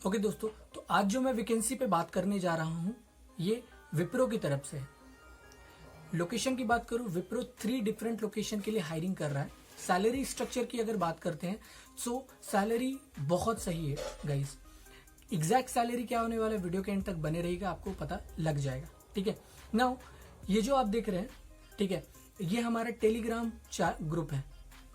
Okay दोस्तों, तो आज जो मैं वैकेंसी पे बात करने जा रहा हूँ ये विप्रो की तरफ से है। लोकेशन की बात करूँ, विप्रो 3 डिफरेंट लोकेशन के लिए हायरिंग कर रहा है। सैलरी स्ट्रक्चर की अगर बात करते हैं सो सैलरी बहुत सही है गाइस। एग्जैक्ट सैलरी क्या होने वाला है वीडियो के एंड तक बने रहेगा, आपको पता लग जाएगा। ठीक है, नाउ ये जो आप देख रहे हैं, ठीक है, ये हमारा टेलीग्राम ग्रुप है।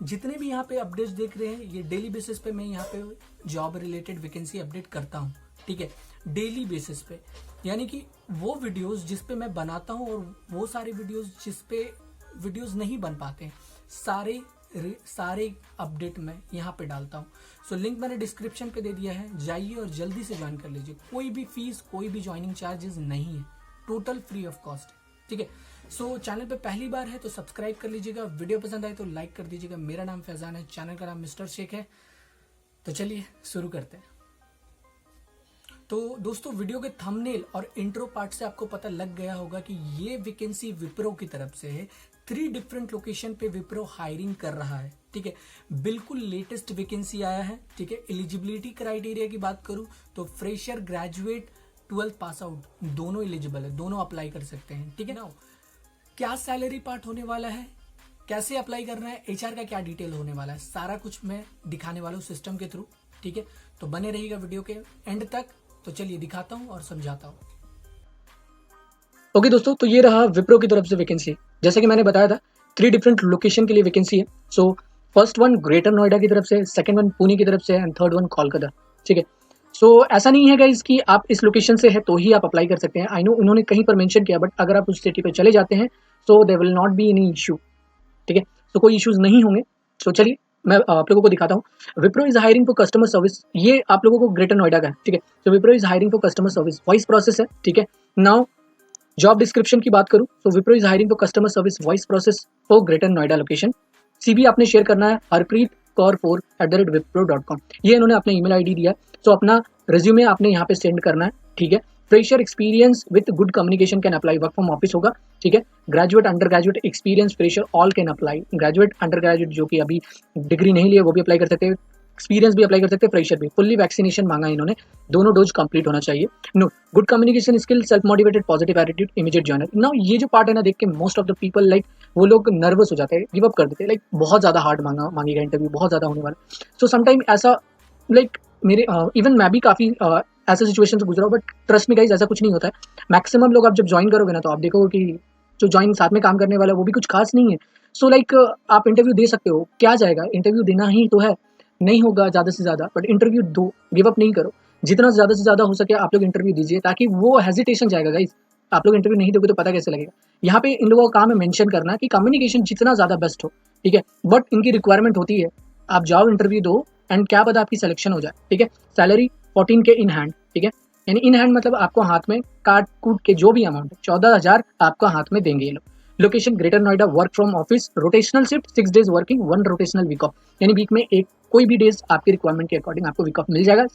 जितने भी यहाँ पे अपडेट्स देख रहे हैं ये डेली बेसिस पे मैं यहाँ पे जॉब रिलेटेड वैकेंसी अपडेट करता हूँ। ठीक है, डेली बेसिस पे, यानी कि वो वीडियोस जिस पे मैं बनाता हूँ और वो सारे वीडियोस जिस पे वीडियोस नहीं बन पाते हैं, सारे अपडेट मैं यहाँ पे डालता हूँ। सो लिंक मैंने डिस्क्रिप्शन पे दे दिया है, जाइए और जल्दी से ज्वाइन कर लीजिए। कोई भी फीस, कोई भी ज्वाइनिंग चार्जेस नहीं है, टोटल फ्री ऑफ कॉस्ट है। ठीक है, सो चैनल पे पहली बार है तो सब्सक्राइब कर लीजिएगा, वीडियो पसंद आए तो लाइक कर दीजिएगा। मेरा नाम फैजान है, चैनल का नाम मिस्टर शेख है। तो चलिए शुरू करते हैं। तो दोस्तों, वीडियो के थंबनेल और इंट्रो पार्ट से आपको पता लग गया होगा कि ये वैकेंसी विप्रो की तरफ से है। 3 डिफरेंट लोकेशन पे विप्रो हायरिंग कर रहा है। ठीक है, बिल्कुल लेटेस्ट वैकेंसी आया है। ठीक है, एलिजिबिलिटी क्राइटेरिया की बात करूं तो fresher, graduate, 12th pass out दोनों एलिजिबल है, दोनों अप्लाई कर सकते हैं। ठीक है ना, क्या सैलरी पार्ट होने वाला है, कैसे अप्लाई करना है, एचआर का क्या डिटेल होने वाला है, सारा कुछ मैं दिखाने वाला हूँ सिस्टम के थ्रू। ठीक है, तो बने रहिएगा वीडियो के एंड तक। तो चलिए दिखाता हूँ और समझाता हूँ। ओके दोस्तों, तो ये रहा विप्रो की तरफ से वैकेंसी। जैसे कि मैंने बताया था 3 डिफरेंट लोकेशन के लिए वैकेंसी है। So first one greater Noida की तरफ से, सेकंड वन पुणे की तरफ से एंड थर्ड वन कोलकाता। ठीक है, सो ऐसा नहीं है गाइस कि आप इस लोकेशन से है तो ही आप अप्लाई कर सकते हैं। आई नो उन्होंने कहीं पर मेंशन किया, बट अगर आप उस सिटी पे चले जाते हैं so there will not be any issue. ठीक है, तो कोई इश्यूज नहीं होंगे। तो चलिए मैं आप लोगों को दिखाता हूँ। Wipro is hiring for customer service, ये आप लोगों को ग्रेटर नोएडा का है। ठीक है, तो Wipro is hiring for customer service, voice process है। ठीक है, नाउ जॉब डिस्क्रिप्शन की बात करूं तो Wipro is hiring for customer service voice process for greater Noida location. CV आपने शेयर करना है harpreet.kaur4@wipro.com, ये इन्होंने अपना ईमेल आईडी दिया। सो अपना रिज्यूमे आपने यहाँ पे सेंड करना है। ठीक है, fresher experience with good communication can apply, work from office होगा। ठीक है, graduate, under graduate experience, fresher all can apply. Graduate, under graduate जो कि अभी डिग्री नहीं लिया वो भी अप्लाई कर सकते हैं, एक्सपीरियंस भी अप्लाई कर सकते हैं, फ्रेशर भी। फुल्ली वैक्सीनेशन मांगा इन्होंने, दोनों डोज कंप्लीट होना चाहिए। No, good communication skill, self motivated, positive attitude, immediate joiner. Now ये जो पार्ट है ना, देख के most of the people like वो लोग नर्वस हो जाते हैं, गिव अप कर देते हैं। लाइक बहुत ज्यादा हार्ड मांगेगा इंटरव्यू, बहुत ज्यादा होने वाला। सो समटाइम ऐसा लाइक मेरे इवन मैं भी काफी ऐसे सिचुएशन से गुजरा हूँ, बट ट्रस्ट में गाइस ऐसा कुछ नहीं होता है। मैक्सिमम लोग आप जब ज्वाइन करोगे ना तो आप देखोगे कि जो ज्वाइन साथ में काम करने वाला है वो भी कुछ खास नहीं है। सो लाइक आप इंटरव्यू दे सकते हो, क्या जाएगा, इंटरव्यू देना ही तो है। नहीं होगा ज़्यादा से ज़्यादा, बट इंटरव्यू दो, गिव अप नहीं करो। जितना ज़्यादा से ज़्यादा हो सके आप लोग इंटरव्यू दीजिए, ताकि वो हेजिटेशन जाएगा गाइस। आप लोग इंटरव्यू नहीं दोगे तो पता कैसे लगेगा। यहाँ पे इन लोगों का काम है मेंशन करना कि कम्युनिकेशन जितना ज़्यादा बेस्ट हो। ठीक है, बट इनकी रिक्वायरमेंट होती है आप जाओ इंटरव्यू दो एंड क्या पता आपकी सिलेक्शन हो जाए। ठीक है, सैलरी 14 के इन हैंड। ठीक है, यानी इन हैंड मतलब आपको हाथ में काट कूट के जो भी अमाउंट है 14,000 आपको हाथ में देंगे ये लोग। Location greater Noida, work from office, rotational shift, 6 days working, 1 rotational week off, यानी वीक में एक कोई भी डेज आपकी रिक्वायरमेंट के अकॉर्डिंग आपको वीक ऑफ मिल जाएगा।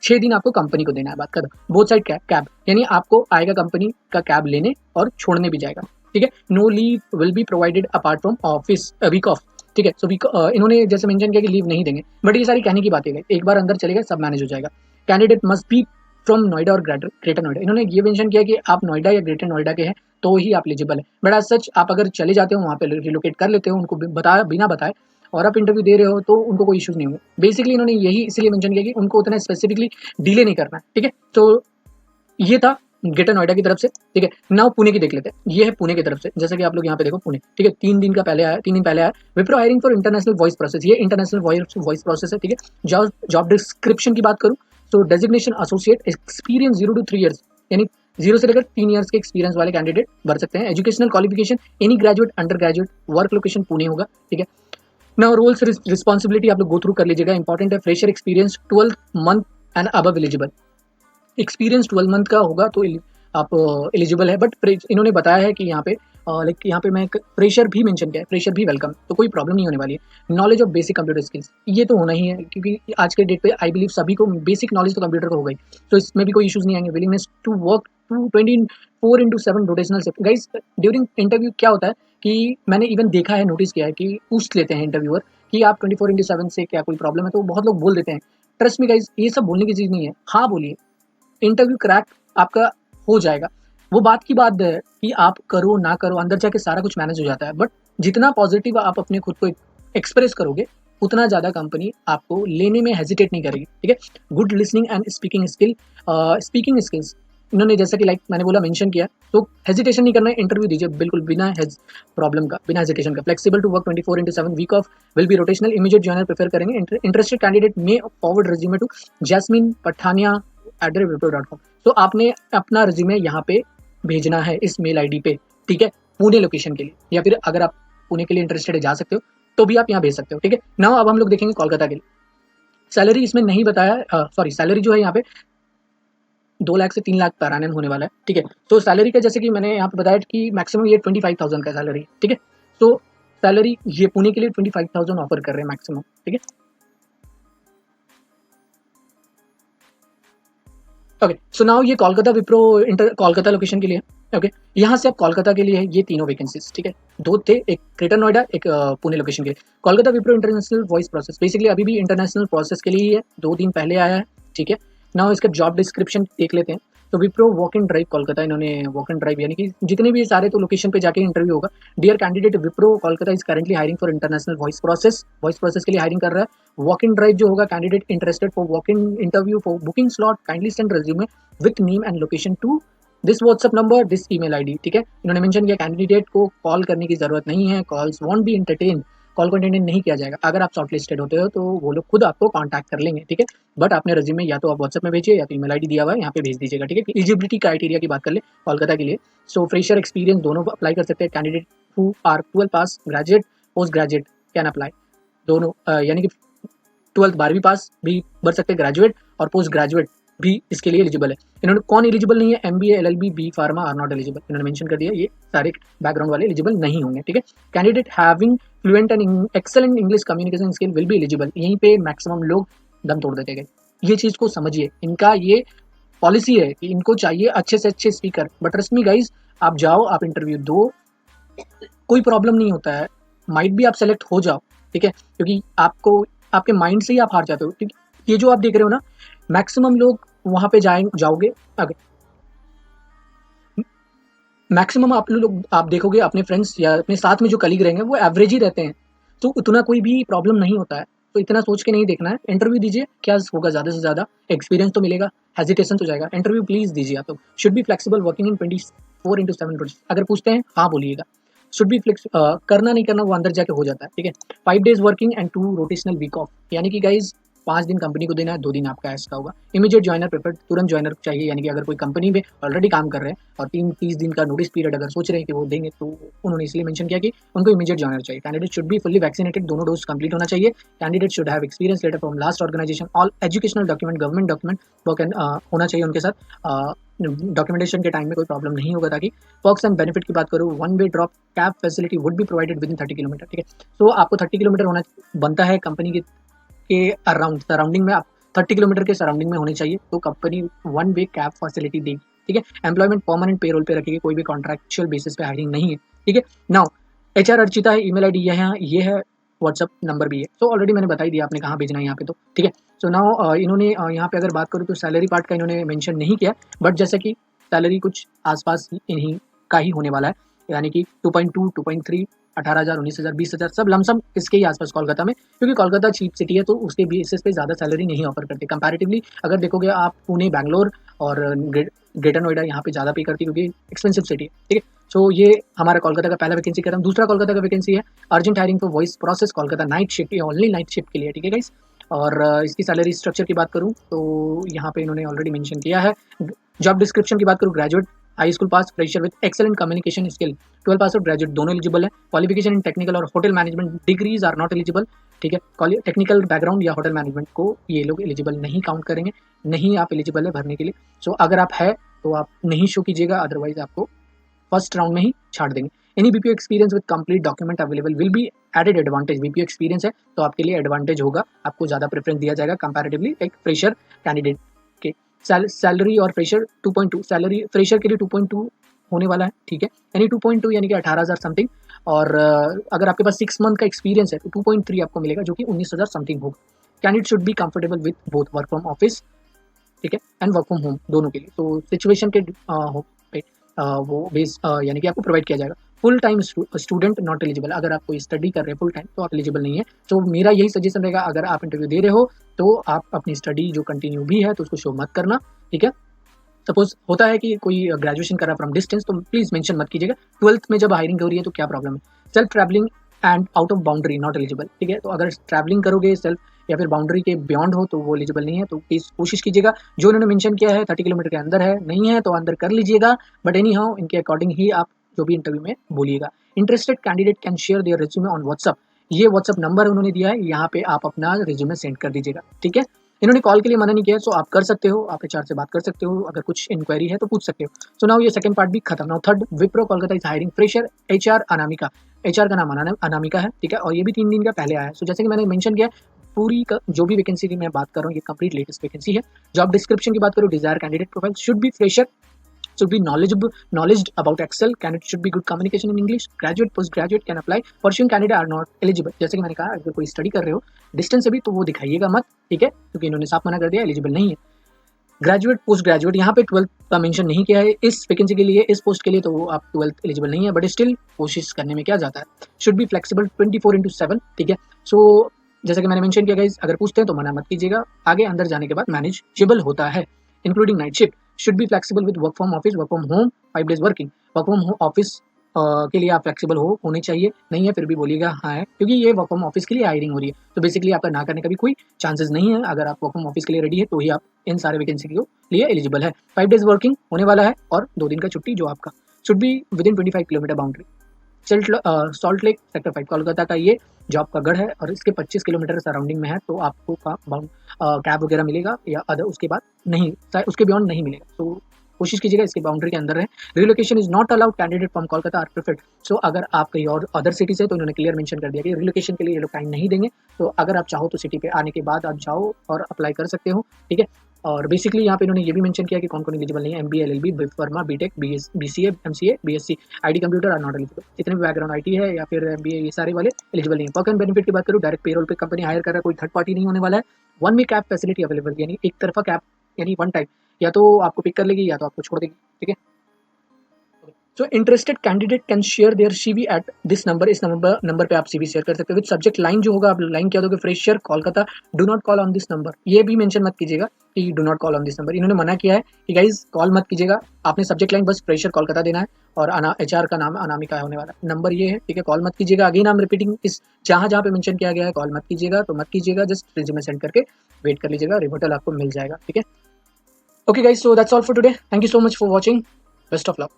6 दिन आपको कंपनी को देना है। बात कर बोथ साइड कैब, यानी आपको आएगा कंपनी का कैब लेने और छोड़ने भी जाएगा। ठीक है, no leave will be provided apart from office week off. ठीक है, सो वीक इन्होंने जैसे मेंशन किया कि लीव नहीं देंगे, बट ये सारी कहने की बातें है, एक बार अंदर चलेगा सब मैनेज हो जाएगा। Candidate must be from Noida और ग्रेटर नोएडा, इन्होंने ये मेंशन किया कि आप नोएडा या ग्रेटर नोएडा के हैं तो ही आप एलिजिबल है। बट एज सच आप अगर चले जाते हो वहाँ पे रिलोकेट कर लेते हो, उनको बिना बताए और आप इंटरव्यू दे रहे हो तो उनको कोई इश्यूज नहीं होंगे। बेसिकली इन्होंने यही इसलिए मेंशन किया कि उनको उतना स्पेसिफिकली डिले नहीं करना है। ठीक है, तो ये था ग्रेटर नोएडा की तरफ से। ठीक है, नाउ पुणे की देख लेते हैं। ये है पुणे की तरफ से, जैसा कि आप लोग यहाँ पे देखो पुणे। ठीक है, 3 दिन पहले आया Wipro hiring for international voice process, ये इंटरनेशनल वॉइस प्रोसेस है। ठीक है, जॉब डिस्क्रिप्शन की बात करूँ तो designation associate, experience 0 to 3 years, यानी 0 से लेकर 3 ईयर्स के एक्सपीरियंस वाले कैंडिडेट भर सकते हैं। Educational qualification any graduate, under graduate, work location Pune होगा। ठीक है, नाउ रोल्स रिस्पॉन्सिबिलिटी आप लोग गो थ्रू कर लीजिएगा, इंपॉर्टेंट है। Fresher experience 12 month and above eligible, experience 12 month का होगा तो आप एलिजिबल है। बट इन्होंने बताया है कि यहाँ पे लाइक यहाँ पे मैं फ्रेशर भी मेंशन किया है, फ्रेशर भी वेलकम, तो कोई प्रॉब्लम नहीं होने वाली है। Knowledge of basic computer skills, ये तो होना ही है क्योंकि आज के डेट पे आई बिलीव सभी को बेसिक नॉलेज तो कंप्यूटर को हो गई, तो इसमें भी कोई इश्यूज नहीं आएंगे। Willingness to work 24/7 rotational shift. Guys during interview क्या होता है कि मैंने इवन देखा है, नोटिस किया है कि पूछ लेते हैं इंटरव्यूअर कि आप 24/7 से क्या कोई प्रॉब्लम है, तो बहुत लोग बोल देते हैं ट्रस्ट मी गाइज, ये सब बोलने की चीज़ नहीं है, हाँ बोलिए, इंटरव्यू क्रैक आपका हो जाएगा। वो बात की बात है कि आप करो ना करो, अंदर जाके सारा कुछ मैनेज हो जाता है, बट जितना पॉजिटिव आप अपने खुद को एक्सप्रेस करोगे, उतना ज़्यादा कंपनी आपको लेने में हेजिटेट नहीं करेगी, ठीक है। Good listening and speaking skill, speaking skills इन्होंने जैसा कि लाइक मैंने बोला मेंशन किया, तो हेजिटेशन नहीं करना है, इंटरव्यू दीजिए बिल्कुल बिना प्रॉब्लम का, बिना हेजिटेशन का। Flexible to work 24/7, week off will be rotational, immediate joiner prefer करेंगे। इंटरेस्टेड कैंडिडेट में forward resume to Jasmine Pathania @wipro.com। तो आपने अपना रिज्यूमे यहाँ पे भेजना है इस मेल आईडी पे, ठीक है, पुणे लोकेशन के लिए, या फिर अगर आप पुणे के लिए इंटरेस्टेड है जा सकते हो तो भी आप यहाँ भेज सकते हो, ठीक है। नाउ अब हम लोग देखेंगे कोलकाता के लिए। सैलरी इसमें नहीं बताया, सॉरी सैलरी जो है यहाँ पे 2 लाख से 3 लाख पर एनम होने वाला है, ठीक है। तो सैलरी का जैसे कि मैंने यहाँ पे बताया कि मैक्सिमम ये 25,000 का सैलरी, ठीक है। तो सैलरी ये पुणे के लिए 25,000 ऑफर कर रहे हैं मैक्सिमम, ठीक है। ओके, सो नाउ ये कोलकाता विप्रो इंटर कोलकाता लोकेशन के लिए है, ओके। यहाँ से आप कोलकाता के लिए है ये तीनों वैकेंसीज, ठीक है। दो थे, एक ग्रेटर नोएडा, एक पुणे लोकेशन के लिए। Kolkata Wipro international voice process basically अभी भी इंटरनेशनल प्रोसेस के लिए ही है, 2 दिन पहले आया है, ठीक है। नाउ इसका जॉब डिस्क्रिप्शन देख लेते हैं। तो Wipro walk in drive Kolkata, इन्होंने वॉक इन ड्राइव यानी कि जितने भी सारे तो लोकेशन पे जाके इंटरव्यू होगा। Dear candidate, Wipro Kolkata is currently hiring for international voice process के लिए हायरिंग कर रहा है। वॉक इन ड्राइव जो होगा, candidate interested for walk in interview for booking slot kindly send resume with name and location to this WhatsApp number, this email ID, ठीक है। इन्होंने मेंशन किया कैंडिडेट को कॉल करने की जरूरत नहीं है, calls want be entertain, call को एंटरटेन नहीं किया जाएगा। अगर आप शॉर्टलिस्टेड होते हो तो वो लोग खुद आपको कांटेक्ट कर लेंगे, ठीक है। बट आपने रेज्यूमे या तो आप व्हाट्सएप में भेजिए या तो ईमेल आईडी दिया हुआ है यहाँ पे भेज दीजिएगा, ठीक है। एलिजिबिलिटी क्राइटेरिया की बात कर ले कोलकाता के लिए, सो फ्रेशर एक्सपीरियंस दोनों अप्लाई कर सकते हैं। कैंडिडेट हु आर 12 पास, graduate, post graduate can apply, दोनों यानी कि 12th 12वीं पास भी भर सकते हैं, ग्रेजुएट और पोस्ट ग्रेजुएट भी इसके लिए एलिजिबल है। इन्होंने कौन एलिजिबल नहीं है, MBA, LLB, B pharma are not eligible, इन्होंने मेंशन कर दिया, ये सारे बैकग्राउंड वाले एलिजिबल नहीं होंगे, ठीक है। Candidate having fluent and excellent English communication skill will be eligible, यहीं पे मैक्सिमम लोग दम तोड़ देते गए। ये चीज को समझिए, इनका ये पॉलिसी है कि इनको चाहिए अच्छे से अच्छे speaker, but trust me guys, आप जाओ, आप इंटरव्यू दो, कोई प्रॉब्लम नहीं होता है, माइट भी आप सेलेक्ट हो जाओ, ठीक है, क्योंकि आपको आपके माइंड से ही आप हार जाते हो, ठीक है। ये जो आप देख रहे हो ना, मैक्सिमम लोग वहां पे जाओगे, अगर मैक्सिमम आप लोग आप देखोगे अपने फ्रेंड्स या अपने साथ में जो कलीग रहेंगे वो एवरेज ही रहते हैं, तो उतना कोई भी प्रॉब्लम नहीं होता है। तो इतना सोच के नहीं देखना है, इंटरव्यू दीजिए, क्या होगा, ज़्यादा से ज़्यादा एक्सपीरियंस तो मिलेगा, हेजिटेशन तो जाएगा। इंटरव्यू प्लीज़ दीजिए आप लोग। Should be flexible working in 24/7 rotation, अगर पूछते हैं हाँ बोलिएगा। शुड बी फ्लेक्स, करना नहीं करना वो अंदर जाके हो जाता है, ठीक है। 5 days working and 2 rotational week off, यानी कि गाइज 5 दिन कंपनी को देना है, 2 दिन आपका ऐसा होगा। इमीडिएट ज्वाइनर प्रेफर्ड, तुरंत ज्वाइनर चाहिए, यानी कि अगर कोई कंपनी में ऑलरेडी काम कर रहे हैं और 30 दिन का नोटिस पीरियड अगर सोच रहे हैं कि वो देंगे, तो उन्होंने इसलिए मेंशन किया कि उनको इमीडिएट ज्वाइनर चाहिए। Candidate should be fully vaccinated, दोनों डोज कंप्लीट होना चाहिए। Candidate should have experience letter from last organisation, all educational document, government document होना चाहिए उनके साथ। डॉक्यूमेंटेशन के टाइम में कोई प्रॉब्लम नहीं होगा। ताकि पर्क्स एंड बेनिफिट की बात करूँ, 1 way drop cab facility would be provided within 30 kilometre, ठीक है। तो आपको 30 किलोमीटर होना बनता है कंपनी के अराउंड, सराउंडिंग में आप 30 किलोमीटर के सराउंडिंग में होने चाहिए, तो कंपनी 1 वे कैब फैसिलिटी देगी, ठीक है। एम्प्लॉयमेंट परमानेंट पेरोल पे रखेगी, कोई भी कॉन्ट्रैक्चुअल बेसिस पे हायरिंग नहीं है, ठीक है। नाउ एचआर अर्चिता है, ईमेल आईडी ये है, व्हाट्सअप नंबर भी है। सो ऑलरेडी मैंने बता ही दिया आपने कहाँ भेजना है यहाँ पे, तो ठीक है। सो नाउ इन्होंने यहाँ पे अगर बात करूँ तो सैलरी पार्ट का इन्होंने मेंशन नहीं किया, बट जैसे कि सैलरी कुछ आसपास इन्हीं का ही होने वाला है, यानी कि 2.2, 2.3, 18,000, 19,000, 20,000 सब लमसम इसके ही आसपास कोलकाता में, क्योंकि कोलकाता चीप सिटी है तो उसके बेसिस पे ज़्यादा सैलरी नहीं ऑफर करते। कंपैरेटिवली अगर देखोगे आप पुणे, बैंगलोर और ग्रेटर नोएडा यहाँ पे ज़्यादा पे करती है, क्योंकि एक्सपेंसिव सिटी है, ठीक है। सो ये हमारा कोलकाता का पहला वैकेंसी कर, दूसरा कोलकाता का वैकेंसी है urgent hiring for voice process Kolkata, night shift, only night shift के लिए, ठीक है गाइस। और इसकी सैलरी स्ट्रक्चर की बात करूँ तो यहाँ पे इन्होंने ऑलरेडी मेंशन किया है। जॉब डिस्क्रिप्शन की बात करूँ, graduate, high school pass, fresher with excellent communication skill, 12 pass और ग्रेजुएट दोनों एलिजिबल है। क्वालिफिकेशन इन टेक्निकल और hotel management degrees are not eligible, ठीक है। टेक्निकल बैकग्राउंड या होटल मैनेजमेंट को ये लोग एलिजिबल नहीं काउंट करेंगे, नहीं आप एलिजिबल है भरने के लिए। सो अगर आप है तो आप नहीं शो कीजिएगा, अदरवाइज आपको फर्स्ट राउंड में ही छाड़ देंगे। Any BPO experience with complete document available will be added advantage, BPO experience है तो आपके लिए एडवांटेज होगा, आपको ज़्यादा प्रेफरेंस दिया जाएगा कंपैरेटिवली एक फ्रेशर कैंडिडेट के। सैलरी और फ्रेशर 2.2, सैलरी फ्रेशर के लिए 2.2 होने वाला है, ठीक है, यानी 2.2 यानी कि 18,000 समथिंग। और अगर आपके पास 6 मंथ का एक्सपीरियंस है तो 2.3 आपको मिलेगा, जो कि 19,000 समथिंग होगा, candidate should be comfortable with both work from office, ठीक है, एंड वर्क फ्रॉम होम दोनों के लिए। तो सिचुएशन के पे वो बेस यानी कि आपको प्रोवाइड किया जाएगा। Full time student not eligible, अगर आप कोई स्टडी कर रहे हैं फुल टाइम तो आप एलिजिबल नहीं है। तो मेरा यही सजेशन रहेगा, अगर आप इंटरव्यू दे रहे हो तो आप अपनी स्टडी जो कंटिन्यू भी है तो उसको शो मत करना, ठीक है। सपोज होता है कि कोई ग्रेजुएशन कर रहा है फ्रॉम डिस्टेंस, तो प्लीज मेंशन मत कीजिएगा। 12th में जब हायरिंग हो रही है तो क्या प्रॉब्लम है। Self travelling and out of boundary not eligible, ठीक है। तो अगर ट्रैवलिंग करोगे सेल्फ या फिर बाउंड्री के बियॉन्ड हो तो वो एलिजिबल नहीं है। तो प्लीज कोशिश कीजिएगा, जो उन्होंने मेंशन किया है 30 किलोमीटर के अंदर है, नहीं है तो अंदर कर लीजिएगा, बट एनी हाउ इनके अकॉर्डिंग ही आप जो भी इंटरव्यू में बोलिएगा। Interested candidate can share their resume on WhatsApp, ये व्हाट्सअप नंबर उन्होंने दिया है, यहाँ पे आप अपना रिज्यूमे सेंड कर दीजिएगा, ठीक है। इन्होंने कॉल के लिए मना नहीं किया है, सो आप कर सकते हो, आप एचआर से बात कर सकते हो, अगर कुछ इंक्वायरी है तो पूछ सकते हो। सो नाउ ये सेकंड पार्ट भी खत्म। Now third, Wipro Kolkata is hiring fresher HR Anamika, HR का नाम अनामिका है, ठीक है, और ये भी 3 दिन का पहले आया है। सो जैसे कि मैंने मेंशन किया, पूरी जो भी वैकेंसी की मैं बात कर रहा हूँ ये कंप्लीट लेटेस्ट वैकेंसी है। जॉब डिस्क्रिप्शन की बात करूँ, desire candidate profile should be fresher, should be knowledge about Excel. Candidate should be good communication in English. Graduate, post graduate can apply. Pursuing candidate are not eligible. जैसे कि मैंने कहा, अगर कोई स्टडी कर रहे हो डिस्टेंस से भी तो वो दिखाइएगा मत, ठीक है, क्योंकि इन्होंने साफ मना कर दिया, एलिजिबल नहीं है। ग्रेजुएट, पोस्ट ग्रेजुएट, यहाँ पे 12th का मेंशन नहीं किया है इस वैकेंसी के लिए, इस पोस्ट के लिए, तो आप 12th एलिजिबल नहीं है, बट स्टिल कोशिश करने में क्या जाता है। शुड बी फ्लेक्सिबल 24/7, ठीक है। सो जैसा कि मैंने मेंशन किया गाइस, अगर पूछते हैं तो मना मत कीजिएगा, आगे अंदर जाने के बाद मैनेजेबल होता है, including night shift. Should be flexible with work from office, work from home, 5 days working. Work from office के लिए आप फ्लेक्सिबल होने चाहिए, नहीं है फिर भी बोलिएगा हाँ है, क्योंकि ये वर्क फ्रॉम ऑफिस के लिए हायरिंग हो रही है, तो बेसिकली आपका ना करने का भी कोई चांसेस नहीं है। अगर आप वर्क फ्रॉम ऑफिस के लिए रेडी है तो ही आप इन सारे वैकेंसी के लिए एलिजिबल है। 5 डेज वर्किंग होने वाला है और 2 दिन का छुट्टी जो आपका। Should be with in 25 kilometre boundary. Salt lake sector 5 Kolkata का ये जॉब का गढ़ है और इसके 25 किलोमीटर सराउंडिंग में है, तो आपको कैब वगैरह मिलेगा या अदर उसके बाद नहीं, उसके बियॉन्ड नहीं मिलेगा। तो कोशिश कीजिएगा इसके बाउंड्री के अंदर है। Relocation is not allowed, candidate from Kolkata are preferred. So अगर आप कहीं और अदर सिटी से, तो इन्होंने क्लियर मेंशन कर दिया कि रिलोकेशन के लिए ये लोग टाइम नहीं देंगे। तो अगर आप चाहो तो सिटी पे आने के बाद आप जाओ और अप्लाई कर सकते हो, ठीक है। और बेसिकली यहाँ पे इन्होंने ये भी मेंशन किया कि कौन कौन एलिजिबल नहीं है। MBA, LLB, pharma, BTech, BCA, MCA, BSc, IT computer are not eligible. जितने भी बैकग्राउंड आईटी है या फिर एमबीए, ये सारे वाले एलिजिबल नहीं है। वर्क एंड बेनिफिट की बात करूँ, डायरेक्ट पेरोल पे कंपनी हायर कर रहा है, कोई थर्ड पार्टी नहीं होने वाला है। 1 वीक कैब फैसिलिटी अवेलेबल, यानी एक तरफा कैब, यानी वन टाइम, या तो आपको पिक कर लेगी या तो आपको छोड़ देगी, ठीक है। So interested candidate can share there CV at this number, इस नंबर पे आप सीवी शेयर कर सकते हो। विद सब्जेक्ट लाइन जो होगा, आप लाइन क्या दोगे, fresher Kolkata, do not call on this number. ये भी मेंशन मत कीजिएगा कि do not call on this number, इन्होंने मना किया है कि गाइज कॉल मत कीजिएगा। आपने सब्जेक्ट लाइन बस फ्रेशर कोलकाता देना है और एचआर का नाम अनामिका होने वाला है। नंबर ये है, ठीक है, कॉल मत कीजिएगा। अगेन आई एम रिपीटिंग, इस जहाँ जहाँ पे मेंशन किया गया है कॉल मत कीजिएगा, तो मत कीजिएगा, जस्ट रिज्यूमे सेंड करके वेट कर लीजिएगा, रिवर्टल आपको मिल जाएगा, ठीक है। Okay guys, so that's all for today, thank you so much for watching, best of luck.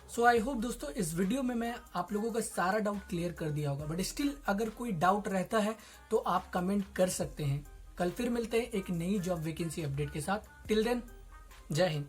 So I hope दोस्तों इस वीडियो में मैं आप लोगों का सारा डाउट क्लियर कर दिया होगा, बट स्टिल अगर कोई डाउट रहता है तो आप कमेंट कर सकते हैं। कल फिर मिलते हैं एक नई जॉब वैकेंसी अपडेट के साथ। टिल देन, जय हिंद।